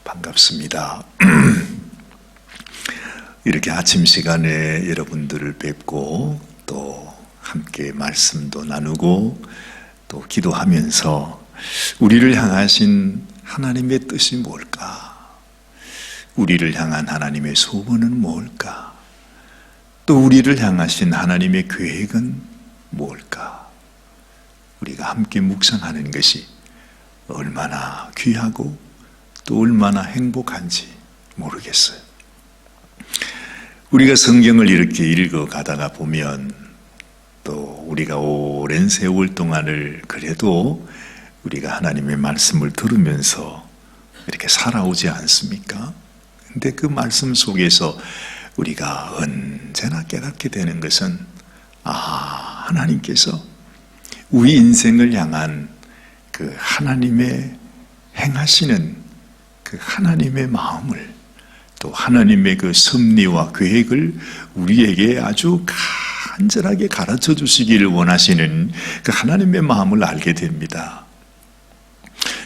반갑습니다. 이렇게 아침 시간에 여러분들을 뵙고 또 함께 말씀도 나누고 또 기도하면서 우리를 향하신 하나님의 뜻이 뭘까? 우리를 향한 하나님의 소원은 뭘까? 또 우리를 향하신 하나님의 계획은 뭘까? 우리가 함께 묵상하는 것이 얼마나 귀하고 또 얼마나 행복한지 모르겠어요. 우리가 성경을 이렇게 읽어가다가 보면 또 우리가 오랜 세월 동안을 그래도 우리가 하나님의 말씀을 들으면서 이렇게 살아오지 않습니까? 근데 그 말씀 속에서 우리가 언제나 깨닫게 되는 것은 하나님께서 우리 인생을 향한 그 하나님의 행하시는 그 하나님의 마음을 또 하나님의 그 섭리와 계획을 우리에게 아주 간절하게 가르쳐 주시기를 원하시는 그 하나님의 마음을 알게 됩니다.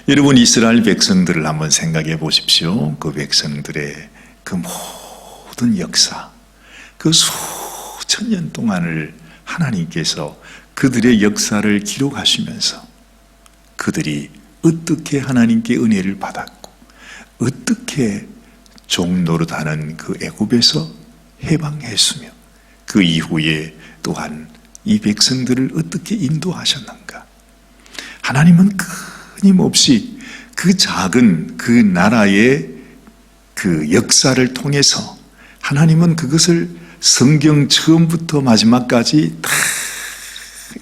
여러분, 이스라엘 백성들을 한번 생각해 보십시오. 그 백성들의 그 모든 역사, 그 수천 년 동안을 하나님께서 그들의 역사를 기록하시면서 그들이 어떻게 하나님께 은혜를 받았고 어떻게 종노릇하는 그 애굽에서 해방했으며 그 이후에 또한 이 백성들을 어떻게 인도하셨는가. 하나님은 끊임없이 그 작은 그 나라의 그 역사를 통해서 하나님은 그것을 성경 처음부터 마지막까지 다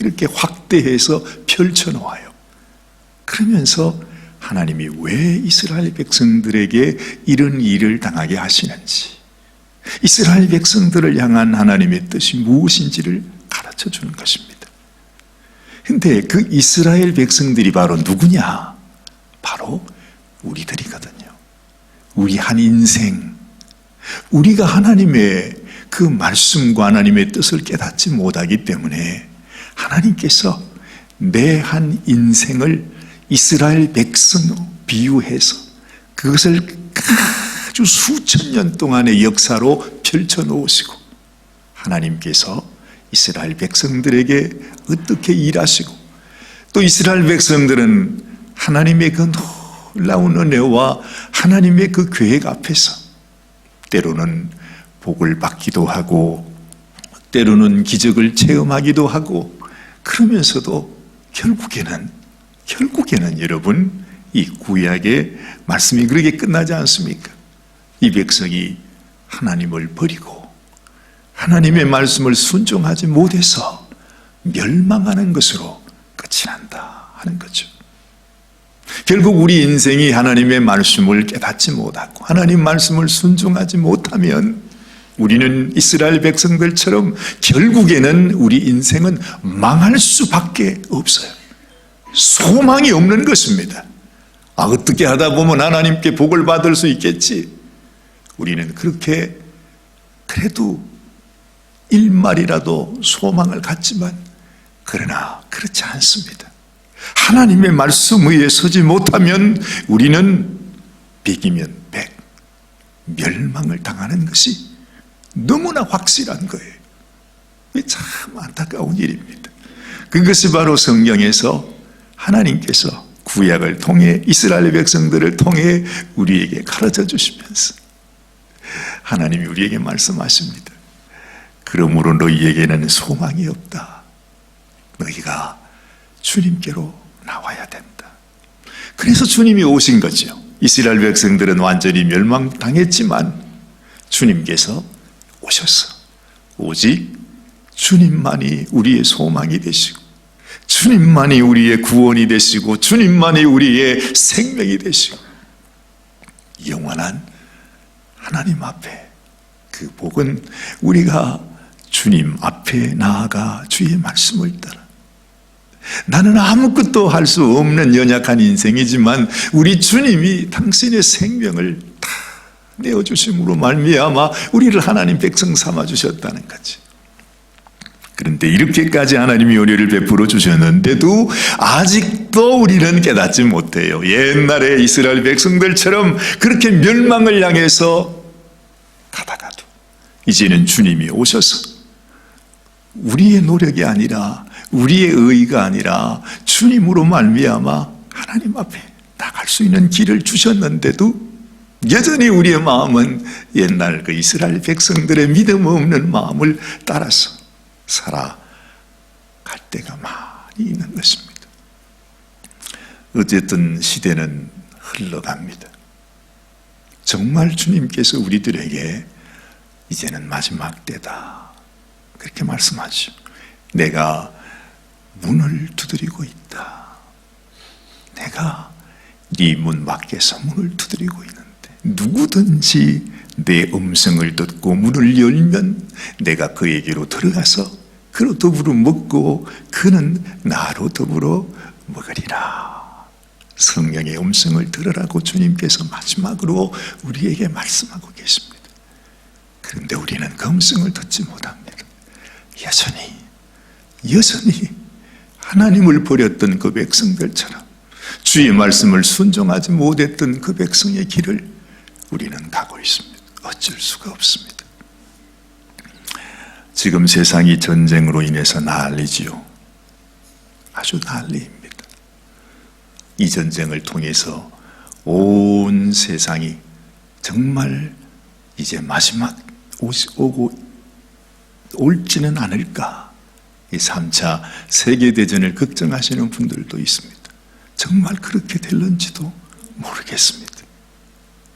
이렇게 확대해서 펼쳐놓아요. 그러면서 하나님이 왜 이스라엘 백성들에게 이런 일을 당하게 하시는지, 이스라엘 백성들을 향한 하나님의 뜻이 무엇인지를 가르쳐 주는 것입니다. 근데 그 이스라엘 백성들이 바로 누구냐? 바로 우리들이거든요. 우리 한 인생, 우리가 하나님의 그 말씀과 하나님의 뜻을 깨닫지 못하기 때문에 하나님께서 내 한 인생을 이스라엘 백성으로 비유해서 그것을 아주 수천 년 동안의 역사로 펼쳐 놓으시고 하나님께서 이스라엘 백성들에게 어떻게 일하시고 또 이스라엘 백성들은 하나님의 그 놀라운 은혜와 하나님의 그 계획 앞에서 때로는 복을 받기도 하고 때로는 기적을 체험하기도 하고 그러면서도 결국에는 여러분 이 구약의 말씀이 그렇게 끝나지 않습니까? 이 백성이 하나님을 버리고 하나님의 말씀을 순종하지 못해서 멸망하는 것으로 끝이 난다 하는 거죠. 결국 우리 인생이 하나님의 말씀을 깨닫지 못하고 하나님 말씀을 순종하지 못하면 우리는 이스라엘 백성들처럼 결국에는 우리 인생은 망할 수밖에 없어요. 소망이 없는 것입니다. 어떻게 하다 보면 하나님께 복을 받을 수 있겠지. 우리는 그렇게 그래도 일말이라도 소망을 갖지만 그러나 그렇지 않습니다. 하나님의 말씀 위에 서지 못하면 우리는 100이면 100 멸망을 당하는 것이 너무나 확실한 거예요. 참 안타까운 일입니다. 그것이 바로 성경에서 하나님께서 구약을 통해 이스라엘 백성들을 통해 우리에게 가르쳐 주시면서 하나님이 우리에게 말씀하십니다. 그러므로 너희에게는 소망이 없다. 너희가 주님께로 나와야 된다. 그래서 주님이 오신 거죠. 이스라엘 백성들은 완전히 멸망당했지만 주님께서 오셨어. 오직 주님만이 우리의 소망이 되시고 주님만이 우리의 구원이 되시고 주님만이 우리의 생명이 되시고 영원한 하나님 앞에 그 복은 우리가 주님 앞에 나아가 주의 말씀을 따라 나는 아무것도 할 수 없는 연약한 인생이지만 우리 주님이 당신의 생명을 다 내어주심으로 말미암아 우리를 하나님 백성 삼아 주셨다는 거지. 그런데 이렇게까지 하나님이 은혜를 베풀어 주셨는데도 아직도 우리는 깨닫지 못해요. 옛날에 이스라엘 백성들처럼 그렇게 멸망을 향해서 가다가도 이제는 주님이 오셔서 우리의 노력이 아니라 우리의 의의가 아니라 주님으로 말미암아 하나님 앞에 나갈 수 있는 길을 주셨는데도 여전히 우리의 마음은 옛날 그 이스라엘 백성들의 믿음 없는 마음을 따라서 살아갈 때가 많이 있는 것입니다. 어쨌든 시대는 흘러갑니다. 정말 주님께서 우리들에게 이제는 마지막 때다 그렇게 말씀하죠. 내가 문을 두드리고 있다. 내가 네 문 밖에서 문을 두드리고 있는데 누구든지 내 음성을 듣고 문을 열면 내가 그에게로 들어가서 그로 더불어 먹고 그는 나로 더불어 먹으리라. 성령의 음성을 들으라고 주님께서 마지막으로 우리에게 말씀하고 계십니다. 그런데 우리는 그 음성을 듣지 못합니다. 여전히 하나님을 버렸던 그 백성들처럼 주의 말씀을 순종하지 못했던 그 백성의 길을 우리는 가고 있습니다. 어쩔 수가 없습니다. 지금 세상이 전쟁으로 인해서 난리지요. 아주 난리입니다. 이 전쟁을 통해서 온 세상이 정말 이제 마지막 올지는 않을까. 이 3차 세계대전을 걱정하시는 분들도 있습니다. 정말 그렇게 될런지도 모르겠습니다.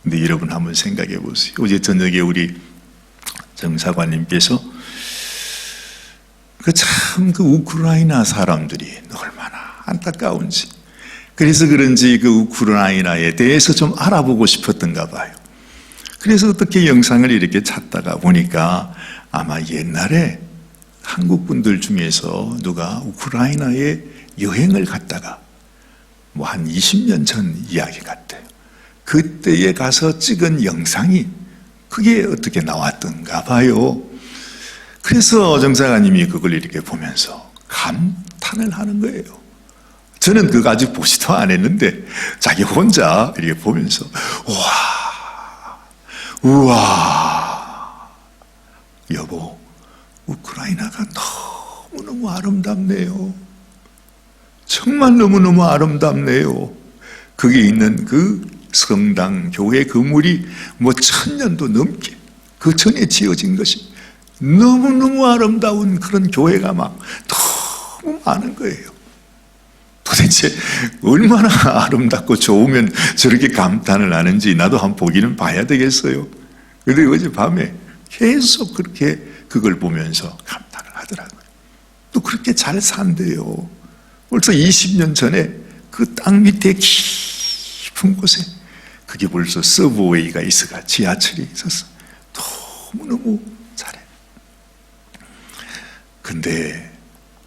근데 여러분 한번 생각해 보세요. 어제 저녁에 우리 정사관님께서 그 우크라이나 사람들이 얼마나 안타까운지, 그래서 그런지 그 우크라이나에 대해서 좀 알아보고 싶었던가 봐요. 그래서 어떻게 영상을 이렇게 찾다가 보니까 아마 옛날에 한국 분들 중에서 누가 우크라이나에 여행을 갔다가 뭐 한 20년 전 이야기 같아요. 그때에 가서 찍은 영상이 그게 어떻게 나왔던가 봐요. 그래서 정사가님이 그걸 이렇게 보면서 감탄을 하는 거예요. 저는 그거 아직 보지도 안 했는데 자기 혼자 이렇게 보면서 우와 여보, 우크라이나가 너무너무 아름답네요. 정말 너무너무 아름답네요. 거기 있는 그 성당, 교회 건물이 뭐 1000년도 넘게 그 전에 지어진 것이 너무너무 아름다운 그런 교회가 막 너무 많은 거예요. 도대체 얼마나 아름답고 좋으면 저렇게 감탄을 하는지 나도 한번 보기는 봐야 되겠어요. 그런데 어젯밤에 계속 그렇게 그걸 보면서 감탄을 하더라고요. 또 그렇게 잘 산대요. 벌써 20년 전에 그 땅 밑에 깊은 곳에 그게 벌써 서브웨이가 있어가 지하철이 있어서 너무너무 잘해. 근데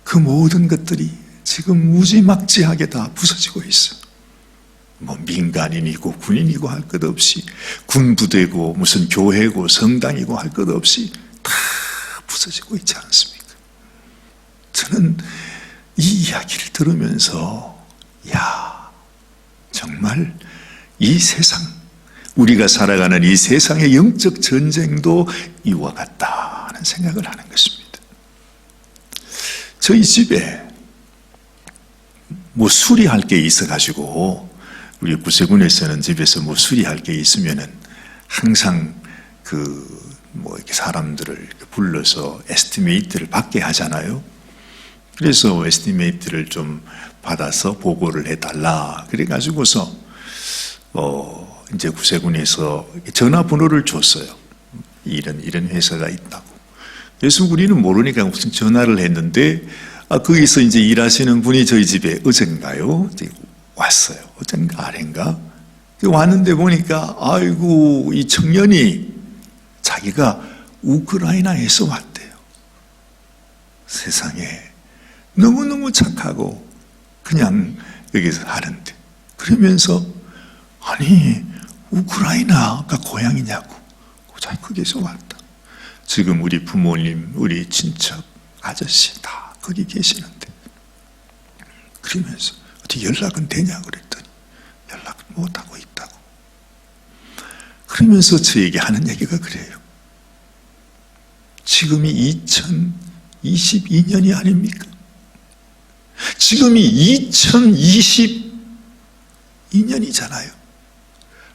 그 모든 것들이 지금 무지막지하게 다 부서지고 있어. 뭐 민간인이고 군인이고 할 것 없이, 군부대고 무슨 교회고 성당이고 할 것 없이 다 부서지고 있지 않습니까? 저는 이 이야기를 들으면서 정말 이 세상, 우리가 살아가는 이 세상의 영적 전쟁도 이와 같다는 생각을 하는 것입니다. 저희 집에 뭐 수리할 게 있어가지고, 우리 구세군에서는 집에서 뭐 수리할 게 있으면은 항상 뭐 이렇게 사람들을 이렇게 불러서 에스티메이트를 받게 하잖아요. 그래서 에스티메이트를 좀 받아서 보고를 해달라. 그래가지고서 이제 구세군에서 전화번호를 줬어요. 이런 회사가 있다고. 그래서 우리는 모르니까 무슨 전화를 했는데, 거기서 이제 일하시는 분이 저희 집에 어젠가요? 왔어요. 어젠가 아닌가? 왔는데 보니까, 아이고, 이 청년이 자기가 우크라이나에서 왔대요. 세상에. 너무너무 착하고, 그냥 여기서 하는데. 그러면서, 아니, 우크라이나가 고향이냐고. 자기 거기서 왔다. 지금 우리 부모님, 우리 친척, 아저씨 다 거기 계시는데. 그러면서 어떻게 연락은 되냐 그랬더니 연락 못하고 있다고. 그러면서 저에게 하는 얘기가 그래요. 지금이 2022년이 아닙니까? 지금이 2022년이잖아요.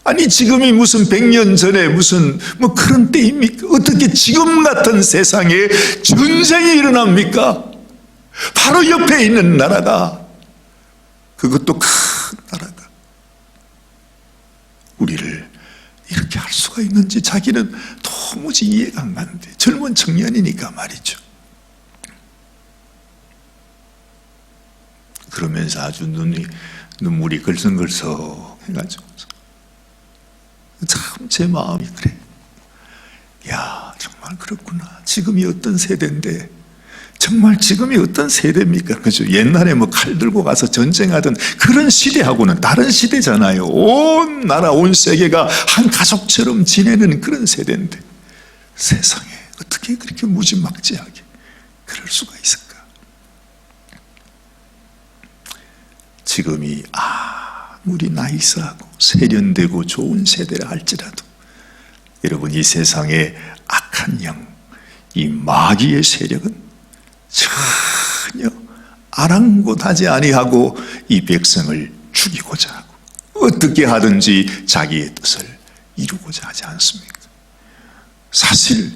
아니 지금이 무슨 100년 전에 무슨 뭐 그런 때입니까? 어떻게 지금 같은 세상에 전쟁이 일어납니까? 바로 옆에 있는 나라가, 그것도 큰 나라가 우리를 이렇게 할 수가 있는지 자기는 도무지 이해가 안 가는데, 젊은 청년이니까 말이죠. 그러면서 아주 눈물이 걸성걸성 해가지고 참 제 마음이 그래. 야, 정말 그렇구나. 지금이 어떤 세대인데, 정말 지금이 어떤 세대입니까? 그죠? 옛날에 뭐 칼 들고 가서 전쟁하던 그런 시대하고는 다른 시대잖아요. 온 나라, 온 세계가 한 가족처럼 지내는 그런 세대인데, 세상에 어떻게 그렇게 무지막지하게 그럴 수가 있을까? 지금이 아무리 나이스하고 세련되고 좋은 세대라 할지라도 여러분, 이 세상의 악한 영, 이 마귀의 세력은 전혀 아랑곳하지 아니하고 이 백성을 죽이고자 하고 어떻게 하든지 자기의 뜻을 이루고자 하지 않습니까? 사실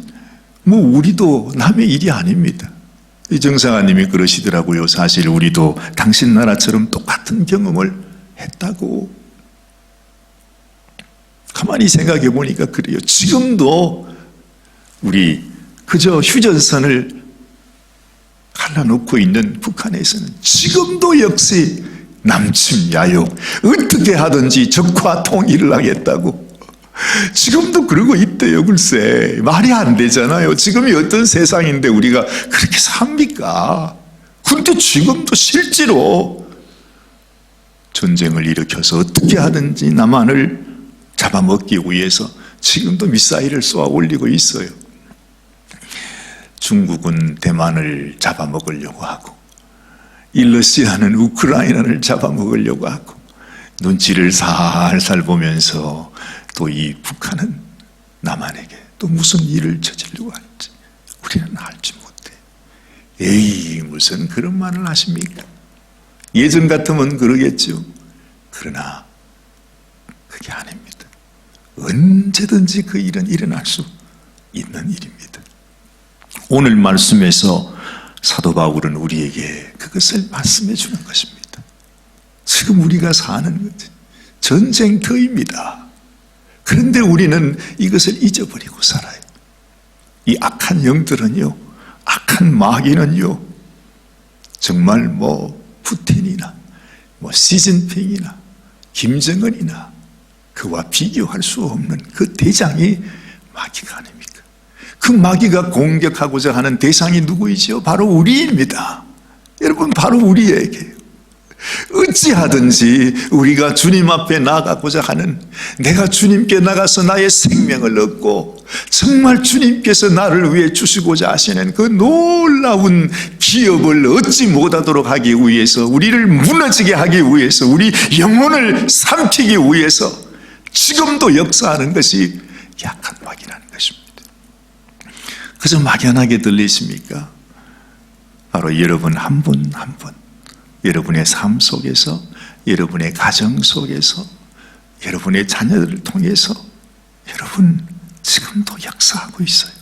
뭐 우리도 남의 일이 아닙니다. 정상아님이 그러시더라고요. 사실 우리도 당신 나라처럼 똑같은 경험을 했다고. 가만히 생각해 보니까 그래요. 지금도 우리 그저 휴전선을 갈라놓고 있는 북한에서는 지금도 역시 남침 야욕, 어떻게 하든지 적과 통일을 하겠다고 지금도 그러고 있대요. 글쎄, 말이 안 되잖아요. 지금이 어떤 세상인데 우리가 그렇게 삽니까? 그런데 지금도 실제로 전쟁을 일으켜서 어떻게 하든지 남한을 잡아먹기 위해서 지금도 미사일을 쏘아 올리고 있어요. 중국은 대만을 잡아먹으려고 하고, 이 러시아는 우크라이나를 잡아먹으려고 하고, 눈치를 살살 보면서 또 이 북한은 남한에게 또 무슨 일을 저지르려고 할지 우리는 알지 못해. 에이, 무슨 그런 말을 하십니까? 예전 같으면 그러겠죠. 그러나 그게 아닙니다. 언제든지 그 일은 일어날 수 있는 일입니다. 오늘 말씀에서 사도 바울은 우리에게 그것을 말씀해 주는 것입니다. 지금 우리가 사는 것 전쟁터입니다. 그런데 우리는 이것을 잊어버리고 살아요. 이 악한 영들은요, 악한 마귀는요, 정말 뭐 푸틴이나 뭐 시진핑이나 김정은이나 그와 비교할 수 없는 그 대장이 마귀가 아닙니까? 그 마귀가 공격하고자 하는 대상이 누구이죠? 바로 우리입니다. 여러분, 바로 우리에게 어찌하든지 우리가 주님 앞에 나가고자 하는, 내가 주님께 나가서 나의 생명을 얻고 정말 주님께서 나를 위해 주시고자 하시는 그 놀라운 기업을 얻지 못하도록 하기 위해서, 우리를 무너지게 하기 위해서, 우리 영혼을 삼키기 위해서 지금도 역사하는 것이 약한 마귀라는 것입니다. 그저 막연하게 들리십니까? 바로 여러분 한 분 한 분, 여러분의 삶 속에서, 여러분의 가정 속에서, 여러분의 자녀들을 통해서 여러분 지금도 역사하고 있어요.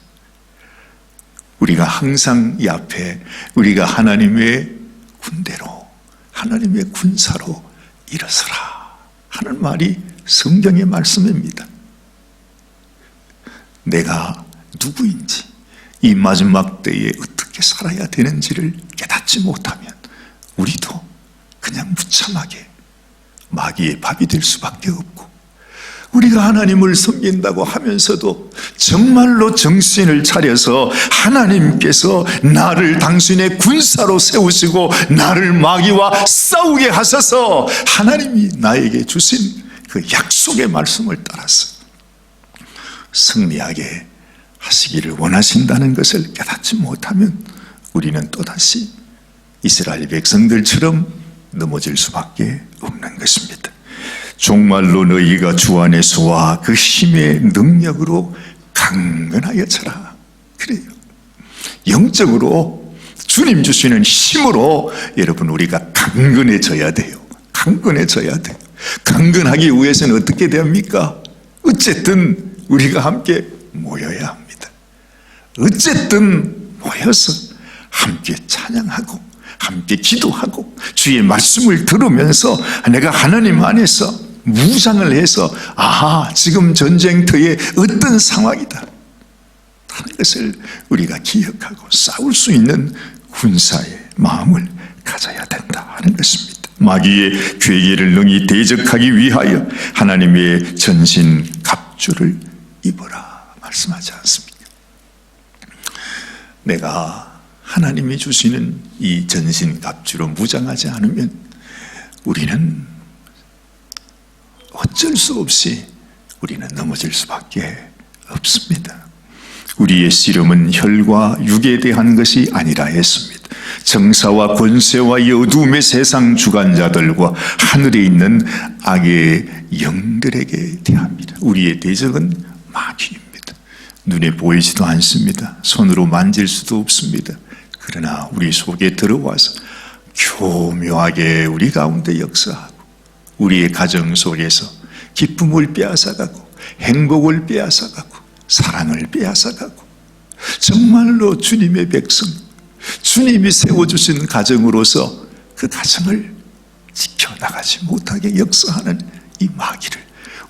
우리가 항상 이 앞에 우리가 하나님의 군대로, 하나님의 군사로 일어서라 하는 말이 성경의 말씀입니다. 내가 누구인지, 이 마지막 때에 어떻게 살아야 되는지를 깨닫지 못하면 우리도 그냥 무참하게 마귀의 밥이 될 수밖에 없고, 우리가 하나님을 섬긴다고 하면서도 정말로 정신을 차려서 하나님께서 나를 당신의 군사로 세우시고 나를 마귀와 싸우게 하셔서 하나님이 나에게 주신 그 약속의 말씀을 따라서 승리하게 하시기를 원하신다는 것을 깨닫지 못하면 우리는 또다시 이스라엘 백성들처럼 넘어질 수밖에 없는 것입니다. 정말로 너희가 주 안에서와 그 힘의 능력으로 강건하여 쳐라. 그래요. 영적으로 주님 주시는 힘으로 여러분 우리가 강건해져야 돼요. 강건해져야 돼요. 강건하기 위해서는 어떻게 됩니까? 어쨌든 우리가 함께 모여야 합니다. 어쨌든 모여서 함께 찬양하고 함께 기도하고 주의 말씀을 들으면서 내가 하나님 안에서 무장을 해서 지금 전쟁터에 어떤 상황이다 하는 것을 우리가 기억하고 싸울 수 있는 군사의 마음을 가져야 된다 하는 것입니다. 마귀의 괴계를 능히 대적하기 위하여 하나님의 전신 갑주를 입어라 말씀하지 않습니까? 내가 하나님이 주시는 이 전신 갑주로 무장하지 않으면 우리는 어쩔 수 없이 우리는 넘어질 수밖에 없습니다. 우리의 씨름은 혈과 육에 대한 것이 아니라 했습니다. 정사와 권세와 이 어두움의 세상 주관자들과 하늘에 있는 악의 영들에게 대합니다. 우리의 대적은 마귀입니다. 눈에 보이지도 않습니다. 손으로 만질 수도 없습니다. 그러나 우리 속에 들어와서 교묘하게 우리 가운데 역사하고 우리의 가정 속에서 기쁨을 빼앗아가고 행복을 빼앗아가고 사랑을 빼앗아가고 정말로 주님의 백성, 주님이 세워주신 가정으로서 그 가정을 지켜나가지 못하게 역사하는 이 마귀를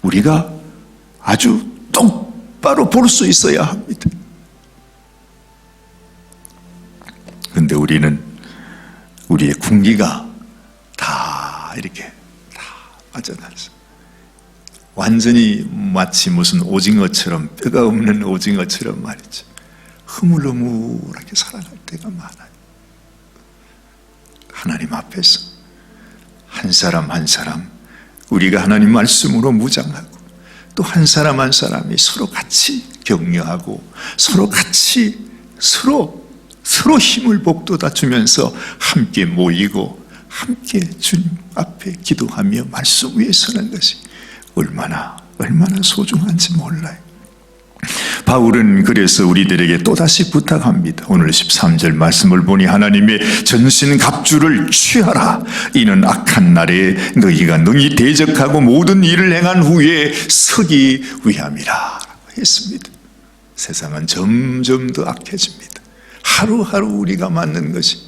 우리가 아주 똑바로 볼 수 있어야 합니다. 그런데 우리는 우리의 군기가 다 이렇게 다 빠져나서 완전히 마치 무슨 오징어처럼 뼈가 없는 오징어처럼 말이죠. 흐물흐물하게 살아갈 때가 많아요. 하나님 앞에서 한 사람 한 사람 우리가 하나님 말씀으로 무장하고 또 한 사람 한 사람이 서로 같이 격려하고 서로 같이 서로 힘을 북돋아 주면서 함께 모이고 함께 주님 앞에 기도하며 말씀 위에 서는 것이 얼마나 소중한지 몰라요. 바울은 그래서 우리들에게 또다시 부탁합니다. 오늘 13절 말씀을 보니 하나님의 전신 갑주를 취하라. 이는 악한 날에 너희가 능히 대적하고 모든 일을 행한 후에 서기 위함이라 했습니다. 세상은 점점 더 악해집니다. 하루하루 우리가 맞는 것이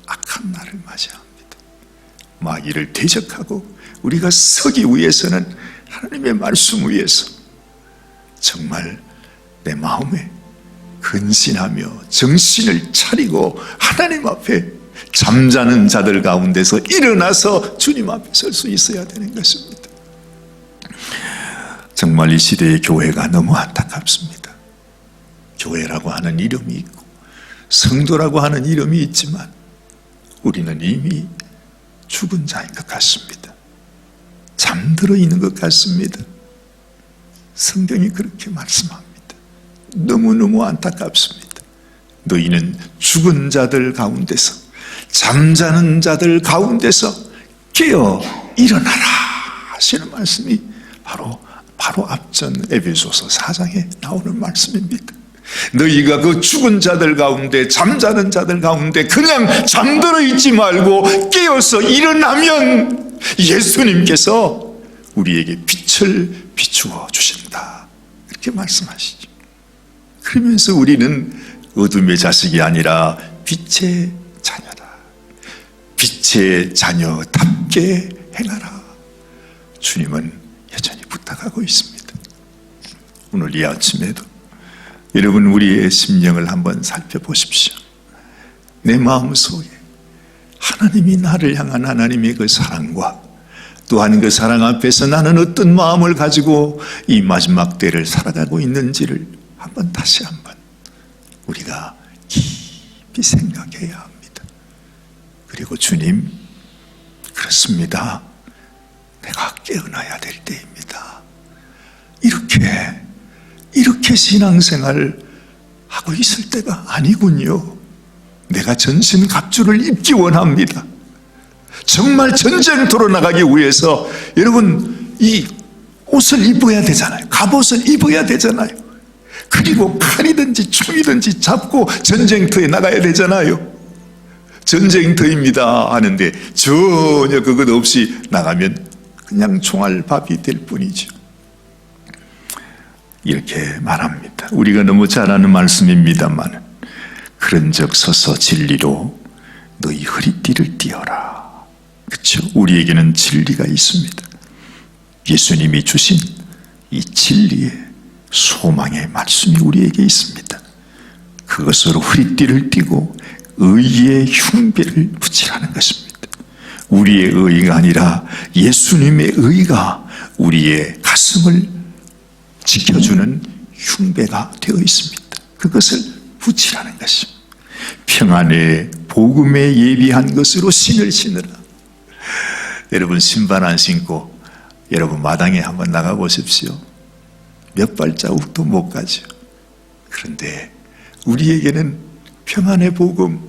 악한 날을 맞이합니다. 마귀를 대적하고 우리가 서기 위해서는 하나님의 말씀 위에서 정말 내 마음에 근신하며 정신을 차리고 하나님 앞에 잠자는 자들 가운데서 일어나서 주님 앞에 설 수 있어야 되는 것입니다. 정말 이 시대의 교회가 너무 안타깝습니다. 교회라고 하는 이름이 있고 성도라고 하는 이름이 있지만 우리는 이미 죽은 자인 것 같습니다. 잠들어 있는 것 같습니다. 성경이 그렇게 말씀합니다. 너무너무 안타깝습니다. 너희는 죽은 자들 가운데서 잠자는 자들 가운데서 깨어 일어나라 하시는 말씀이 바로 앞전 에베소서 4장에 나오는 말씀입니다. 너희가 그 죽은 자들 가운데 잠자는 자들 가운데 그냥 잠들어 있지 말고 깨어서 일어나면 예수님께서 우리에게 빛을 비추어 주신다 이렇게 말씀하시죠. 그러면서 우리는 어둠의 자식이 아니라 빛의 자녀다. 빛의 자녀답게 행하라. 주님은 여전히 부탁하고 있습니다. 오늘 이 아침에도 여러분 우리의 심령을 한번 살펴보십시오. 내 마음속에 하나님이 나를 향한 하나님의 그 사랑과 또한 그 사랑 앞에서 나는 어떤 마음을 가지고 이 마지막 때를 살아가고 있는지를 다시 한번 우리가 깊이 생각해야 합니다. 그리고 주님, 그렇습니다. 내가 깨어나야 될 때입니다. 이렇게 신앙생활 하고 있을 때가 아니군요. 내가 전신갑주를 입기 원합니다. 정말 전쟁터로 나가기 위해서 여러분 이 옷을 입어야 되잖아요. 갑옷을 입어야 되잖아요. 그리고 칼이든지 총이든지 잡고 전쟁터에 나가야 되잖아요. 전쟁터입니다 하는데 전혀 그것 없이 나가면 그냥 총알밥이 될 뿐이죠. 이렇게 말합니다. 우리가 너무 잘 아는 말씀입니다만, 그런즉 서서 진리로 너희 허리띠를 띠어라. 그렇죠? 우리에게는 진리가 있습니다. 예수님이 주신 이 진리의 소망의 말씀이 우리에게 있습니다. 그것으로 허리띠를 띠고 의의 흉배를 붙이라는 것입니다. 우리의 의가 아니라 예수님의 의가 우리의 가슴을 지켜주는 흉배가 되어 있습니다. 그것을 붙이라는 것입니다. 평안의 복음에 예비한 것으로 신을 신으라. 여러분 신발 안 신고 여러분 마당에 한번 나가 보십시오. 몇 발자국도 못 가죠. 그런데 우리에게는 평안의 복음,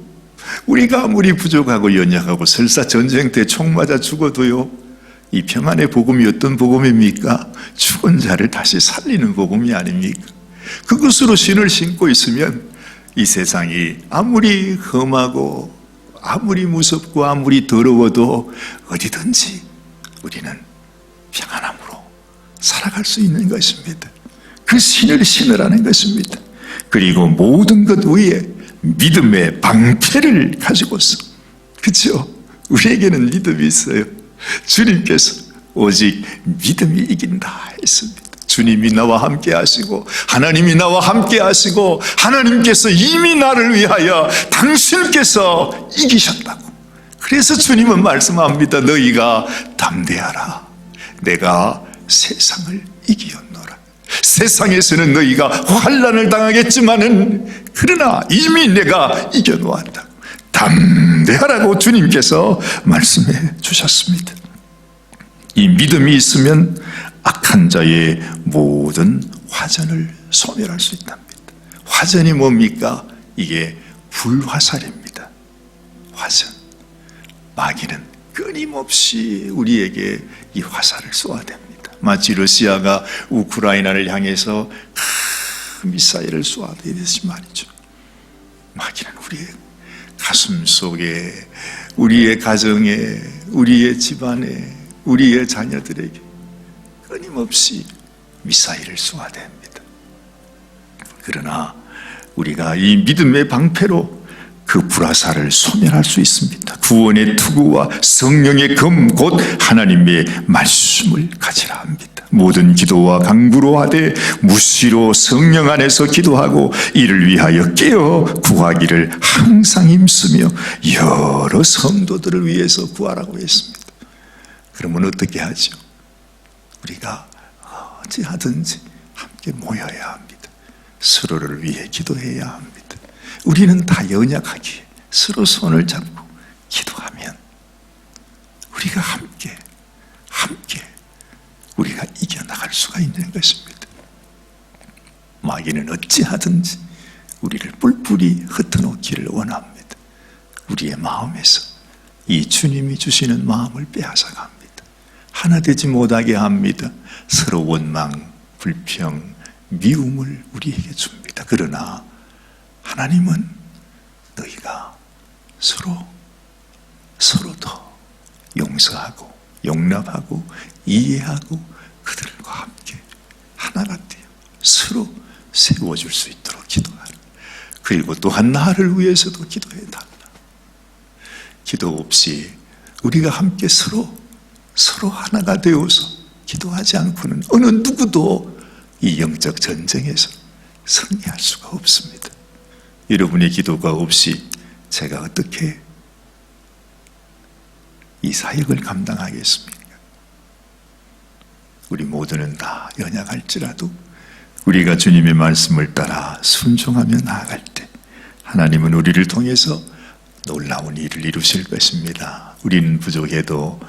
우리가 아무리 부족하고 연약하고 설사 전쟁 때 총 맞아 죽어도요, 이 평안의 복음이 어떤 복음입니까? 죽은 자를 다시 살리는 복음이 아닙니까? 그것으로 신을 신고 있으면 이 세상이 아무리 험하고 아무리 무섭고 아무리 더러워도 어디든지 우리는 평안함으로 살아갈 수 있는 것입니다. 그 신을 신으라는 것입니다. 그리고 모든 것 위에 믿음의 방패를 가지고서, 그렇죠? 우리에게는 믿음이 있어요. 주님께서 오직 믿음이 이긴다 했습니다. 주님이 나와 함께 하시고 하나님이 나와 함께 하시고 하나님께서 이미 나를 위하여 당신께서 이기셨다고. 그래서 주님은 말씀합니다. 너희가 담대하라. 내가 세상을 이기었노라. 세상에서는 너희가 환난을 당하겠지만은 그러나 이미 내가 이겨놓았다. 담대하라고 주님께서 말씀해 주셨습니다. 이 믿음이 있으면 악한 자의 모든 화전을 소멸할 수 있답니다. 화전이 뭡니까? 이게 불화살입니다. 화전. 마귀는 끊임없이 우리에게 이 화살을 쏘아댑니다. 마치 러시아가 우크라이나를 향해서 큰 미사일을 쏘아대듯이 말이죠. 마귀는 우리의 가슴 속에, 우리의 가정에, 우리의 집안에, 우리의 자녀들에게 끊임없이 미사일을 쏘아댑니다. 그러나 우리가 이 믿음의 방패로 그 불화살을 소멸할 수 있습니다. 구원의 투구와 성령의 검 곧 하나님의 말씀을 가지라 합니다. 모든 기도와 간구로 하되 무시로 성령 안에서 기도하고 이를 위하여 깨어 구하기를 항상 힘쓰며 여러 성도들을 위해서 구하라고 했습니다. 그러면 어떻게 하죠? 우리가 어찌하든지 함께 모여야 합니다. 서로를 위해 기도해야 합니다. 우리는 다 연약하기에 서로 손을 잡고 기도하면 우리가 함께 우리가 이겨나갈 수가 있는 것입니다. 마귀는 어찌하든지 우리를 뿔뿔이 흩어놓기를 원합니다. 우리의 마음에서 이 주님이 주시는 마음을 빼앗아갑니다. 하나 되지 못하게 합니다. 서로 원망, 불평, 미움을 우리에게 줍니다. 그러나 하나님은 너희가 서로 더 용서하고 용납하고 이해하고 그들과 함께 하나가 되어 서로 세워줄 수 있도록 기도하라. 그리고 또한 나를 위해서도 기도해달라. 기도 없이 우리가 함께 서로 하나가 되어서 기도하지 않고는 어느 누구도 이 영적 전쟁에서 승리할 수가 없습니다. 여러분의 기도가 없이 제가 어떻게 이 사역을 감당하겠습니까? 우리 모두는 다 연약할지라도 우리가 주님의 말씀을 따라 순종하며 나아갈 때 하나님은 우리를 통해서 놀라운 일을 이루실 것입니다. 우리는 부족해도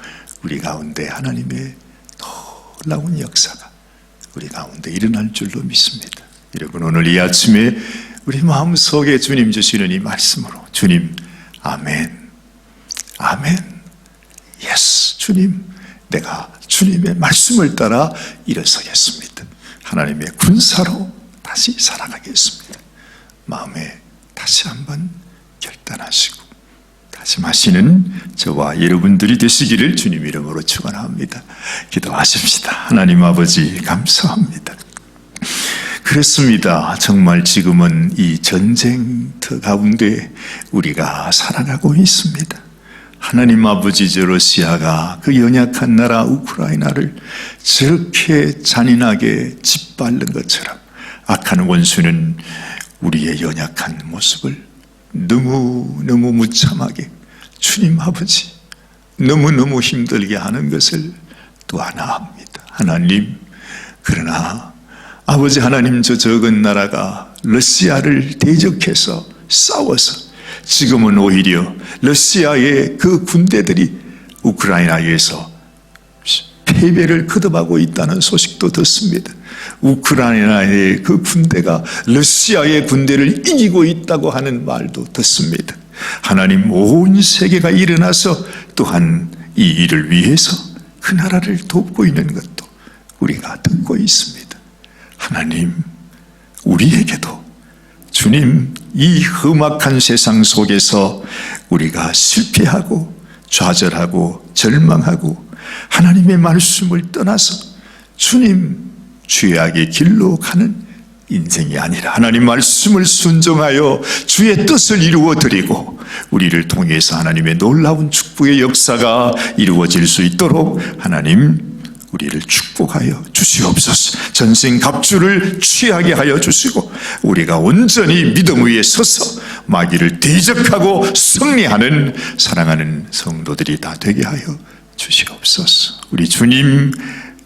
우리 가운데 하나님의 놀라운 역사가 우리 가운데 일어날 줄로 믿습니다. 여러분, 오늘 이 아침에 우리 마음속에 주님 주시는 이 말씀으로 주님 아멘, 아멘, 예스, 주님 내가 주님의 말씀을 따라 일어서겠습니다. 하나님의 군사로 다시 살아가겠습니다. 마음에 다시 한번 결단하시고 다짐하시는 저와 여러분들이 되시기를 주님 이름으로 축원합니다. 기도하십시다. 하나님 아버지 감사합니다. 그렇습니다. 정말 지금은 이 전쟁터 가운데 우리가 살아가고 있습니다. 하나님 아버지, 저 러시아가 그 연약한 나라 우크라이나를 저렇게 잔인하게 짓밟는 것처럼 악한 원수는 우리의 연약한 모습을 너무너무 무참하게 주님 아버지 너무너무 힘들게 하는 것을 또 하나 압니다. 하나님, 그러나 아버지 하나님, 저 적은 나라가 러시아를 대적해서 싸워서 지금은 오히려 러시아의 그 군대들이 우크라이나에서 패배를 거듭하고 있다는 소식도 듣습니다. 우크라이나의 그 군대가 러시아의 군대를 이기고 있다고 하는 말도 듣습니다. 하나님, 온 세계가 일어나서 또한 이 일을 위해서 그 나라를 돕고 있는 것도 우리가 듣고 있습니다. 하나님, 우리에게도 주님, 이 험악한 세상 속에서 우리가 실패하고 좌절하고 절망하고 하나님의 말씀을 떠나서 주님 죄악의 길로 가는 인생이 아니라 하나님 말씀을 순종하여 주의 뜻을 이루어드리고 우리를 통해서 하나님의 놀라운 축복의 역사가 이루어질 수 있도록 하나님 우리를 축복하여 주시옵소서. 전신갑주를 취하게 하여 주시고 우리가 온전히 믿음 위에 서서 마귀를 대적하고 승리하는 사랑하는 성도들이 다 되게 하여 주시옵소서. 우리 주님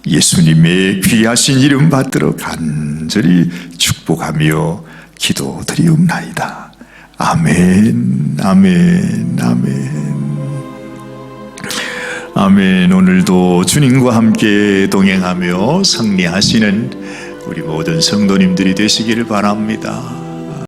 예수님의 귀하신 이름 받들어 간절히 축복하며 기도드리옵나이다. 아멘, 아멘, 아멘. 아멘. 오늘도 주님과 함께 동행하며 승리하시는 우리 모든 성도님들이 되시기를 바랍니다.